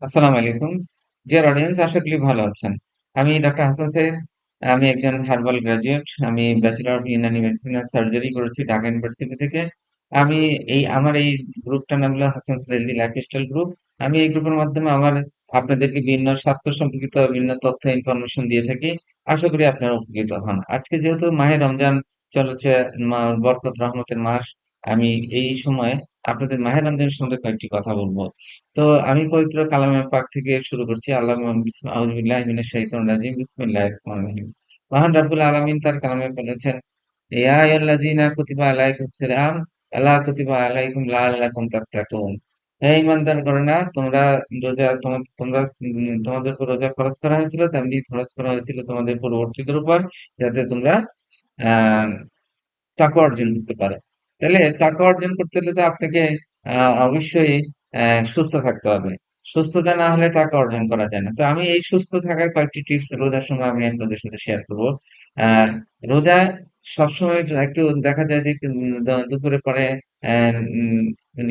আসসালামু আলাইকুম। Dear audience, আশা করি ভালো আছেন। আমি ডক্টর হাসান সাইদ। আমি একজন হার্বাল গ্র্যাজুয়েট। আমি bachelor of Unani medicine and surgery করেছি ঢাকা ইউনিভার্সিটি থেকে। আমি আমার এই গ্রুপটার নাম হলো Hasan Saeed healthy lifestyle group. আমি এই গ্রুপের মাধ্যমে আপনাদেরকে বিভিন্ন স্বাস্থ্য সম্পর্কিত বিভিন্ন তথ্য ইনফরমেশন দিয়ে থাকি। আশা করি আপনারা উপকৃত হন। আজকে যেহেতু মাহে রমজান চলেছে, বরকত রহমতের মাস, আমি এই সময়ে আপনাদের মাহে রমজান সম্বন্ধে কয়েকটি কথা বলবো। তো আমি পবিত্র কালামে পাক থেকে শুরু করছি। আল্লাহ আউযুবিল্লাহি মিনাশ শাইতানির রাজিম। বিসমিল্লাহির রহমানির রহিম। মহান রব্বুল আলামিন তার কালামে বলেছেন, ইয়া আইয়ুহাল্লাযীনা কুতিবা আলাইকুমুস সিয়াম আলা কুতিবা আলাইকুম লাআল্লাকুম তাত্তাকুন। হে ঈমানদারগণেরা, তোমরা তোমাদের উপর রোজা ফরজ করা হয়েছিল, তেমনি ফরজ করা হয়েছিল তোমাদের পূর্ববর্তীদের উপর, যাতে তোমরা আহ তাকওয়া অর্জন করতে পারে। তাহলে তাকওয়া অর্জন করতে হলে তো আপনাকে অবশ্যই সুস্থ থাকতে হবে। সুস্থতা না হলে তাকওয়া অর্জন করা যায় না। তো আমি এই সুস্থ থাকার কয়েকটি টিপস রোজার সময় আমি আপনাদের সাথে শেয়ার করব। আহ রোজা সবসময় একটু দেখা যায় যে দুপুরে পরে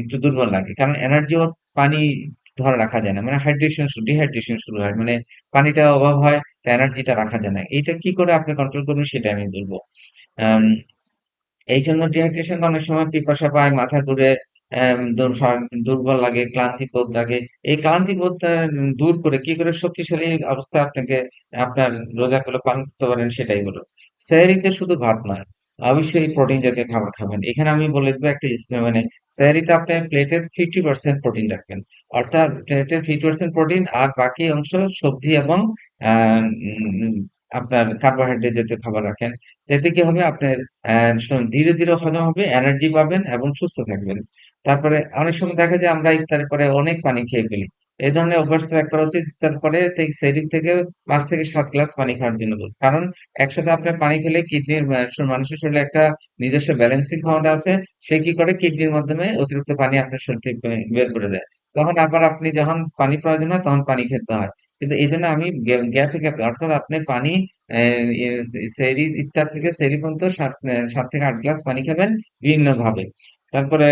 একটু দুর্বল লাগে, কারণ এনার্জি ও পানি ধরে রাখা যায় না, মানে ডিহাইড্রেশন শুরু হয়, মানে পানিটা অভাব হয়, তো এনার্জিটা রাখা যায় না। এইটা কি করে আপনি কন্ট্রোল করবেন সেটা আমি বলবো। আম, এই জন্য ডিহাইড্রেশন অনেক সময় পিপাসা পায়, মাথা ঘুরে, সারাদিন দুর্বল লাগে, ক্লান্তি বোধ লাগে। এই ক্লান্তি বোধটা দূর করে কি করে শক্তিশালী অবস্থা আপনাকে আপনার রোজাগুলো পালন করতে পারেন সেটাই হলো, সেহরিতে শুধু ভাত নয়, অবশ্যই প্রোটিন জাতীয় খাবার খাবেন। এখানে আমি বলে দেবো একটা মানে সেহরিতে আপনি প্লেটের 50% প্রোটিন রাখবেন, অর্থাৎ প্লেটের 50% প্রোটিন আর বাকি অংশ সবজি এবং আহ উম, আপনার কার্বোহাইড্রেট জাতীয় খাবার রাখেন। এতে কি হবে, আপনার ধীরে ধীরে হজম হবে, এনার্জি পাবেন এবং সুস্থ থাকবেন। তারপরে অনেক সময় দেখা যায় আমরা ইফতারের পরে অনেক পানি খেয়ে ফেলি। এই ধরনের অভ্যাস ত্যাগ করা উচিত। তারপরে সেদিক থেকে 5 থেকে 7 গ্লাস পানি খাওয়ার জন্য বলছি। কারণ একসাথে আপনার পানি খেলে কিডনির মানুষের শরীরে একটা নিজস্ব ব্যালেন্সিং ক্ষমতা আছে। সে কি করে, কিডনির মাধ্যমে অতিরিক্ত পানি আপনার শরীর থেকে বের করে দেয়। তখন আবার আপনি যখন পানি প্রয়োজন হয় তখন পানি খেতে হয়। কিন্তু এই জন্য আমি গ্যাপে গ্যাপে, অর্থাৎ আপনি পানি সেহরি, ইফতার থেকে সেহরি পর্যন্ত 7 থেকে 8 গ্লাস পানি খাবেন বিভিন্ন ভাবে। তারপরে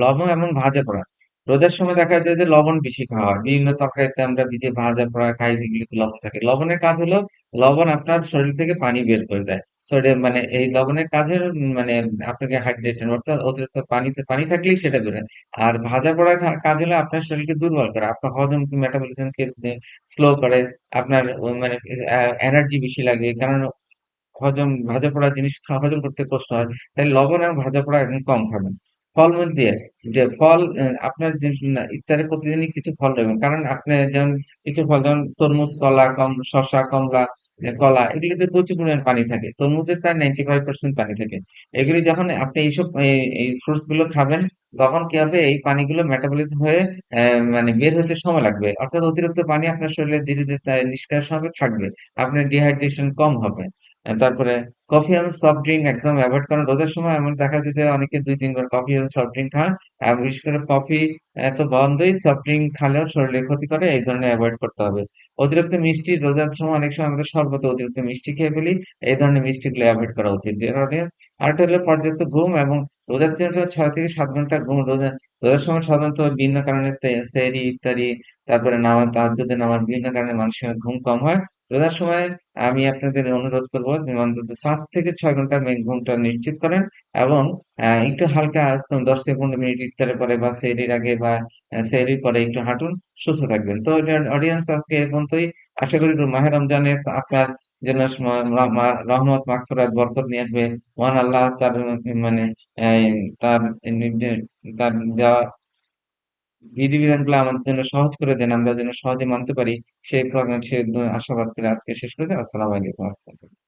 লবণ এবং ভাজা পোড়া, রোজার সময় দেখা যায় যে লবণ বেশি খাওয়া হয়। বিভিন্ন তরকারিতে আমরা ভাজা পোড়া খাই, এগুলিতে লবণ থাকে। লবণের কাজ হলো, লবণ আপনার শরীর থেকে পানি বের করে দেয়। সোডিয়াম, মানে এই লবণের কাজের মানে আপনাকে হাইড্রেটেড, অর্থাৎ অতিরিক্ত পানি থাকলেই সেটা বেরোয়। আর ভাজা পোড়া কাজ হলো আপনার শরীরকে দুর্বল করে, আপনার হজম মেটাবলিজমকে স্লো করে, আপনার মানে এনার্জি বেশি লাগে, কারণ ভাজা পোড়া জিনিস হজম করতে কষ্ট হয়। তাই লবণ আর ভাজা পোড়া একদম কম খাবেন। ফলমূল দিয়ে, যে ফল আপনার ইফতারে প্রতিদিনই কিছু ফল নেবেন, কারণ আপনি যেমন কিছু ফল, যেমন তরমুজ, কলা, শসা, কমলা, কলা, এগুলিতে প্রচুর পরিমাণ পানি থাকে। তরমুজের প্রায় 95% পানি থাকে। এগুলি যখন আপনি এই ফ্রুটস গুলো খাবেন, তখন কি হবে, এই পানিগুলো মেটাবলিজম হয়ে মানে বের হতে সময় লাগবে, অর্থাৎ অতিরিক্ত পানি আপনার শরীরে ধীরে ধীরে নিষ্কাশন হবে, থাকবে। আপনার ডিহাইড্রেশন কম হবে। তারপরে কফি এবং সফট ড্রিঙ্ক একদম অ্যাভয়েড করেন রোজার সময়। এমন দেখা যায় যে অনেকে 2-3 বার কফি এবং সফট ড্রিঙ্ক খান। আর বিশেষ করে কফি তো বন্ধই, সফট ড্রিঙ্ক খালেও শরীরে ক্ষতি করে, এই ধরনের অ্যাভয়েড করতে হবে। অতিরিক্ত মিষ্টি, রোজার সময় অনেক সময় আমরা শরবতে অতিরিক্ত মিষ্টি খেয়ে ফেলি, এই ধরনের মিষ্টিগুলো অ্যাভয়েড করা উচিত। আরেকটা হলো পর্যাপ্ত ঘুম এবং রোজার জন্য 6 থেকে 7 ঘন্টা ঘুম। রোজার সময় সাধারণত বিভিন্ন কারণে সেহরি ইত্যাদি, তারপরে নামাজ, তাহাজ্জুদের নামাজ, বিভিন্ন কারণে মানুষের ঘুম কম হয়। রোজার সময় আমি আপনাদের অনুরোধ করব যে অন্তত 5 থেকে 6 ঘন্টা ঘুমটা নিশ্চিত করেন, এবং একটু হালকা 10 থেকে 15 মিনিট ইফতারের পরে বা সেহরির আগে বা সেহরির পরে একটু হাঁটুন, সুস্থ থাকবেন। তো অডিয়েন্স, আজকে এ পর্যন্তই। আশা করি মাহে রমজানে আপনার জন্য রহমত, মাগফিরাত, বরকত নিয়ে আসবে। মহান আল্লাহ তার মানে তার তার দেওয়া বিধিবিধানগুলো আমাদের জন্য সহজ করে দেন, আমরা যেন সহজে মানতে পারি। সে আশাবাদ করে আজকে শেষ করে দিই। আসসালামু আলাইকুম।